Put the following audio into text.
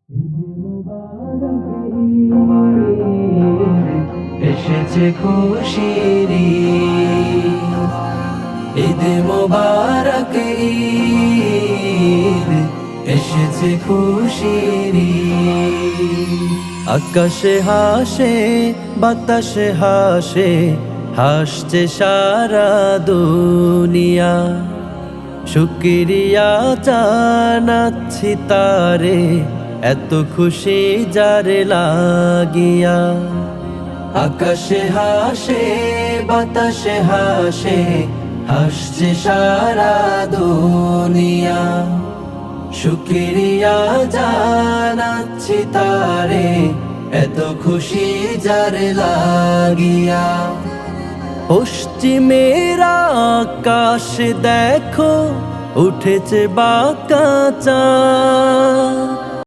ঈদ মুবারক ঈদ, এসেছে খুশির ঈদ। ঈদ মুবারক ঈদ, এসেছে খুশির ঈদ। আকাশে হাসে বাতাসে হাসে, হাসছে সারা দুনিয়া। শুকরিয়া জানাচ্ছি তারে, এত খুশি যার লাগিয়া। আকাশে হাসে বাতাসে হাসে, হাসছে সারা দুনিয়া। শুকরিয়া জানাচ্ছি তারে, এত খুশি যার লাগিয়া। পশ্চিমের আকাশ দেখো, উঠেছে বাঁকা চাঁদ।